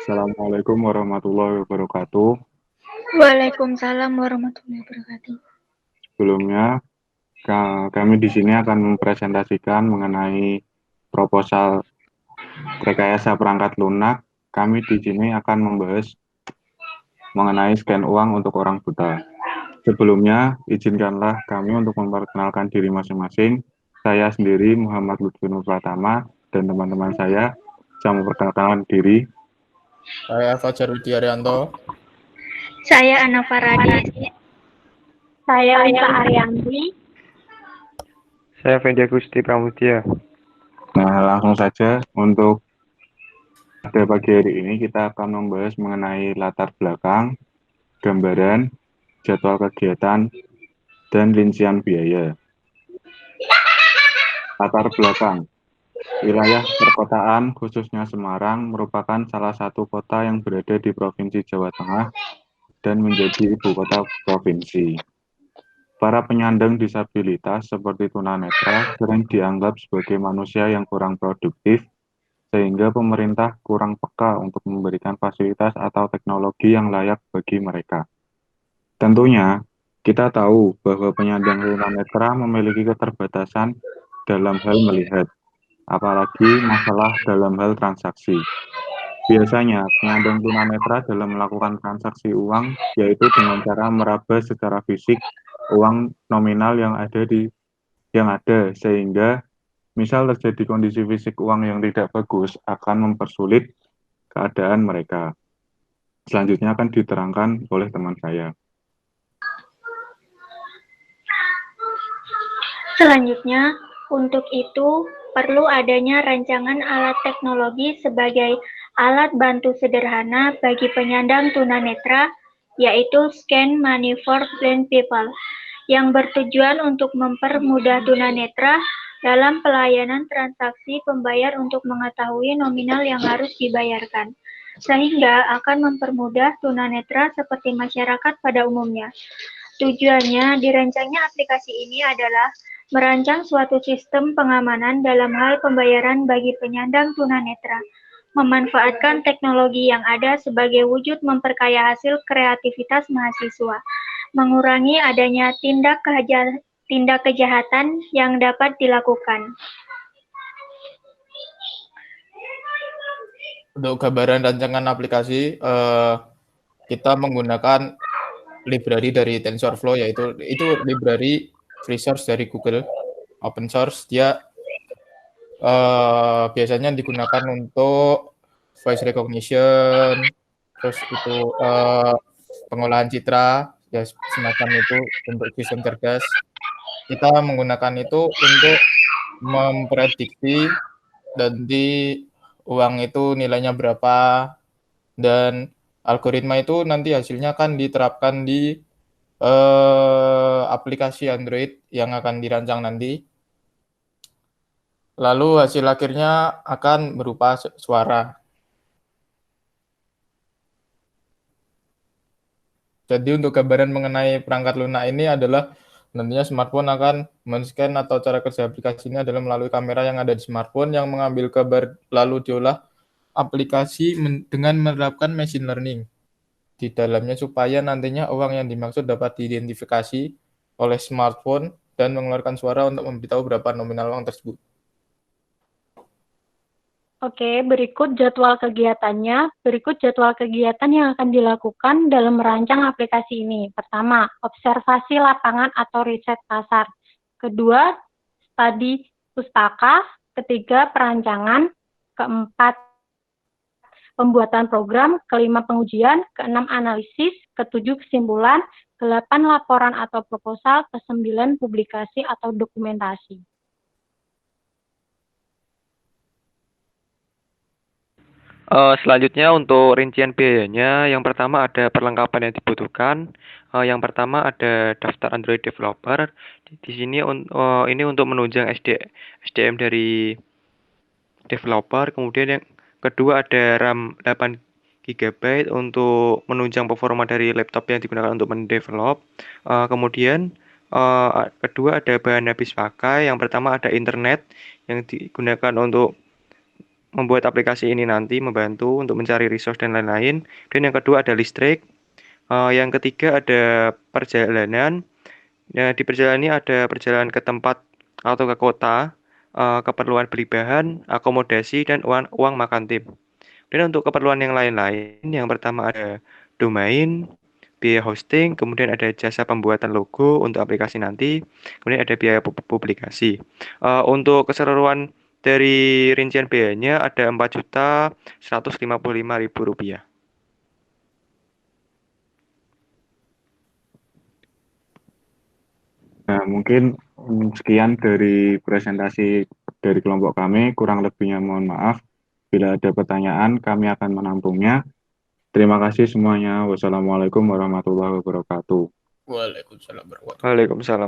Assalamualaikum warahmatullahi wabarakatuh. Waalaikumsalam warahmatullahi wabarakatuh. Sebelumnya, kami di sini akan mempresentasikan mengenai proposal rekayasa perangkat lunak. Kami di sini akan membahas mengenai scan uang untuk orang buta. Sebelumnya, izinkanlah kami untuk memperkenalkan diri masing-masing. Saya sendiri Muhammad Lutfi Nur Pratama dan teman-teman saya memperkenalkan diri. Saya Fajar Widiaryanto. Saya Ana Faradi. Saya Lisa Arianti. Saya Fendi Agusti Pramudia. Nah, langsung saja untuk pada pagi hari ini kita akan membahas mengenai latar belakang, gambaran, jadwal kegiatan, dan rincian biaya. Latar belakang. Wilayah perkotaan, khususnya Semarang, merupakan salah satu kota yang berada di Provinsi Jawa Tengah dan menjadi ibu kota provinsi. Para penyandang disabilitas seperti tunanetra sering dianggap sebagai manusia yang kurang produktif, sehingga pemerintah kurang peka untuk memberikan fasilitas atau teknologi yang layak bagi mereka. Tentunya, kita tahu bahwa penyandang tunanetra memiliki keterbatasan dalam hal melihat, apalagi masalah dalam hal transaksi. Biasanya, penyandang tunanetra dalam melakukan transaksi uang, yaitu dengan cara meraba secara fisik uang nominal yang ada, sehingga misal terjadi kondisi fisik uang yang tidak bagus akan mempersulit keadaan mereka. Selanjutnya akan diterangkan oleh teman saya. Selanjutnya, untuk itu perlu adanya rancangan alat teknologi sebagai alat bantu sederhana bagi penyandang tunanetra, yaitu Scan Money for Blind People, yang bertujuan untuk mempermudah tunanetra dalam pelayanan transaksi pembayar untuk mengetahui nominal yang harus dibayarkan, sehingga akan mempermudah tunanetra seperti masyarakat pada umumnya. Tujuannya dirancangnya aplikasi ini adalah merancang suatu sistem pengamanan dalam hal pembayaran bagi penyandang tunanetra, memanfaatkan teknologi yang ada sebagai wujud memperkaya hasil kreativitas mahasiswa, mengurangi adanya tindak kejahatan yang dapat dilakukan. Untuk gambaran rancangan aplikasi, kita menggunakan library dari TensorFlow, yaitu library free source dari Google, open source. Dia biasanya digunakan untuk voice recognition, terus itu pengolahan citra, ya semacam itu untuk sistem cerdas. Kita menggunakan itu untuk memprediksi nanti uang itu nilainya berapa, dan algoritma itu nanti hasilnya akan diterapkan di aplikasi Android yang akan dirancang nanti. Lalu hasil akhirnya akan berupa suara. Jadi untuk gambaran mengenai perangkat lunak ini adalah nantinya smartphone akan men-scan, atau cara kerja aplikasi ini adalah melalui kamera yang ada di smartphone yang mengambil gambar lalu diolah aplikasi dengan menerapkan machine learning di dalamnya supaya nantinya uang yang dimaksud dapat diidentifikasi oleh smartphone dan mengeluarkan suara untuk memberitahu berapa nominal uang tersebut. Oke, berikut jadwal kegiatannya. Berikut jadwal kegiatan yang akan dilakukan dalam merancang aplikasi ini. Pertama, observasi lapangan atau riset pasar. Kedua, studi pustaka. Ketiga, perancangan. Keempat, pembuatan program. Kelima, pengujian. Keenam, analisis. Ketujuh, kesimpulan. Kedelapan, laporan atau proposal. Kesembilan, publikasi atau dokumentasi. Selanjutnya untuk rincian biayanya, yang pertama ada perlengkapan yang dibutuhkan. Yang pertama ada daftar Android developer. Di sini ini untuk menunjang SDM dari developer. Kemudian yang kedua ada RAM 8 GB untuk menunjang performa dari laptop yang digunakan untuk mendevelop. Kemudian kedua ada bahan habis pakai. Yang pertama ada internet yang digunakan untuk membuat aplikasi ini nanti membantu untuk mencari resource dan lain-lain. Dan yang kedua ada listrik. Yang ketiga ada perjalanan. Ya, di perjalanan ini ada perjalanan ke tempat atau ke kota, keperluan beli bahan, akomodasi, dan uang makan tim. Dan untuk keperluan yang lain-lain, yang pertama ada domain, biaya hosting, kemudian ada jasa pembuatan logo untuk aplikasi nanti, kemudian ada biaya publikasi. Untuk keseluruhan dari rincian biayanya ada Rp4.155.000. Nah, mungkin sekian dari presentasi dari kelompok kami. Kurang lebihnya mohon maaf. Bila ada pertanyaan, kami akan menampungnya. Terima kasih semuanya. Wassalamualaikum warahmatullahi wabarakatuh. Waalaikumsalam warahmatullahi wabarakatuh. Waalaikumsalam.